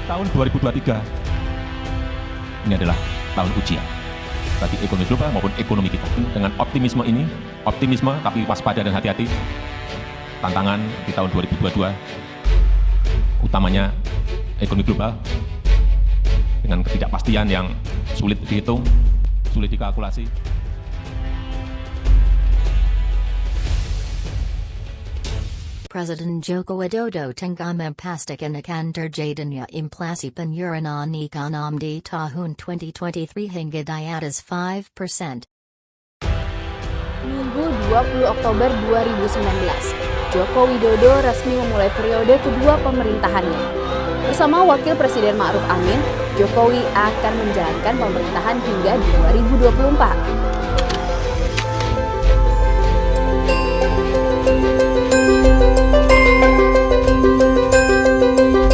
Tahun 2023 ini adalah tahun ujian bagi ekonomi global maupun ekonomi kita. Dengan optimisme ini, optimisme tapi waspada dan hati-hati, tantangan di tahun 2022 utamanya ekonomi global dengan ketidakpastian yang sulit dihitung, sulit dikalkulasi. Presiden Joko Widodo tengah memastikan akan terjadinya inflasi penurunan ekonomi di tahun 2023 hingga di atas 5%. Minggu 20 Oktober 2019, Joko Widodo resmi memulai periode kedua pemerintahannya. Bersama Wakil Presiden Ma'ruf Amin, Jokowi akan menjalankan pemerintahan hingga 2024.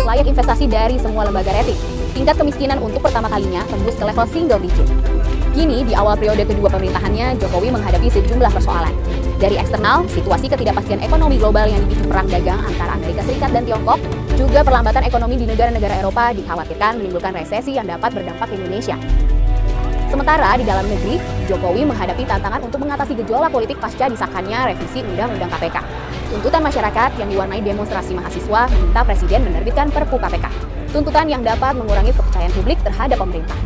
Layak investasi dari semua lembaga rating, tingkat kemiskinan untuk pertama kalinya tembus ke level single digit. Kini, di awal periode kedua pemerintahannya, Jokowi menghadapi sejumlah persoalan. Dari eksternal, situasi ketidakpastian ekonomi global yang dipicu perang dagang antara Amerika Serikat dan Tiongkok, juga perlambatan ekonomi di negara-negara Eropa dikhawatirkan menimbulkan resesi yang dapat berdampak ke Indonesia. Sementara di dalam negeri, Jokowi menghadapi tantangan untuk mengatasi gejolak politik pasca disahkannya revisi Undang-Undang KPK. Tuntutan masyarakat yang diwarnai demonstrasi mahasiswa meminta Presiden menerbitkan Perpu KPK. Tuntutan yang dapat mengurangi kepercayaan publik terhadap pemerintah.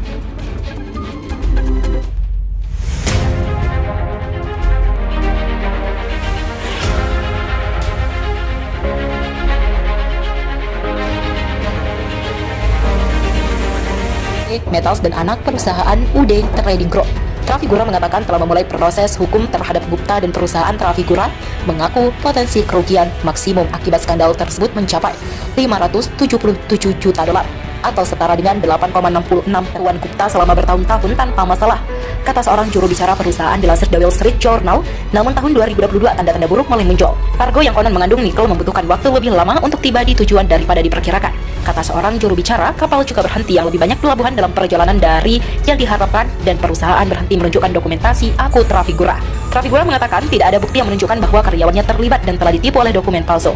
Metals dan anak perusahaan UD Trading Group. Trafigura mengatakan telah memulai proses hukum terhadap Gupta dan perusahaan Trafigura, mengaku potensi kerugian maksimum akibat skandal tersebut mencapai 577 juta dolar atau setara dengan 8,66 Tuan Gupta selama bertahun-tahun tanpa masalah, kata seorang juru bicara perusahaan dilansir The Wall Street Journal. Namun tahun 2022 tanda-tanda buruk mulai muncul. Kargo yang konon mengandung nikel membutuhkan waktu lebih lama untuk tiba di tujuan daripada diperkirakan. Kata seorang juru bicara, kapal juga berhenti yang lebih banyak pelabuhan dalam perjalanan dari yang diharapkan dan perusahaan berhenti menunjukkan dokumentasi akun Trafigura. Trafigura mengatakan tidak ada bukti yang menunjukkan bahwa karyawannya terlibat dan telah ditipu oleh dokumen palsu.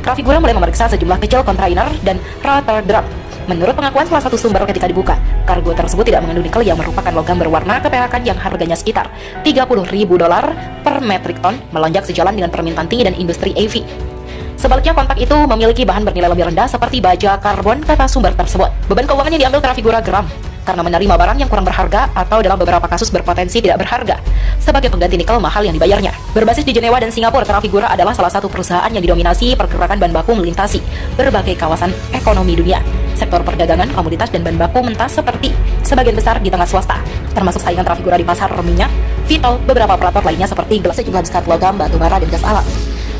Trafigura mulai memeriksa sejumlah kecil kontainer dan rata drum. Menurut pengakuan salah satu sumber ketika dibuka, kargo tersebut tidak mengandung nikel yang merupakan logam berwarna keperakan yang harganya sekitar $30.000 per metrik ton, melonjak sejalan dengan permintaan tinggi dan industri AV. Sebaliknya, kontak itu memiliki bahan bernilai lebih rendah seperti baja karbon, kata sumber tersebut. Beban keuangan yang diambil Trafigura geram karena menerima barang yang kurang berharga atau dalam beberapa kasus berpotensi tidak berharga sebagai pengganti nikel mahal yang dibayarnya. Berbasis di Jenewa dan Singapura, Trafigura adalah salah satu perusahaan yang didominasi pergerakan bahan baku melintasi berbagai kawasan ekonomi dunia. Sektor perdagangan, komoditas, dan bahan baku mentah seperti sebagian besar di tengah swasta, termasuk saingan Trafigura di pasar minyak, Vitol, beberapa operator lainnya seperti gelas, sejumlah besar logam, batu bara, dan gas alam.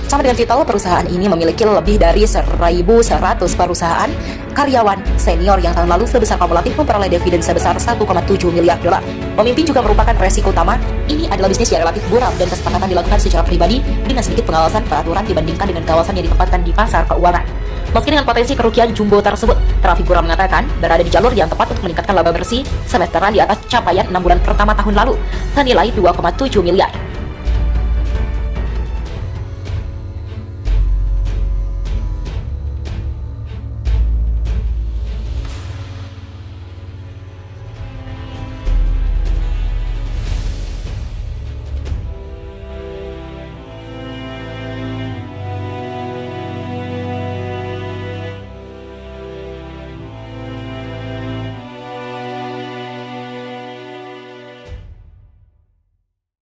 Sama dengan Vitol, perusahaan ini memiliki lebih dari 1.100 perusahaan karyawan senior yang tahun lalu sebesar kumulatif memperoleh dividen sebesar $1,7 miliar. Pemimpin juga merupakan resiko utama. Ini adalah bisnis yang relatif buram dan kesepakatan dilakukan secara pribadi dengan sedikit pengawasan peraturan dibandingkan dengan kawasan yang ditempatkan di pasar keuangan. Meski dengan potensi kerugian jumbo tersebut, Trafigura mengatakan berada di jalur yang tepat untuk meningkatkan laba bersih semesteran di atas capaian 6 bulan pertama tahun lalu, senilai $2,7 miliar.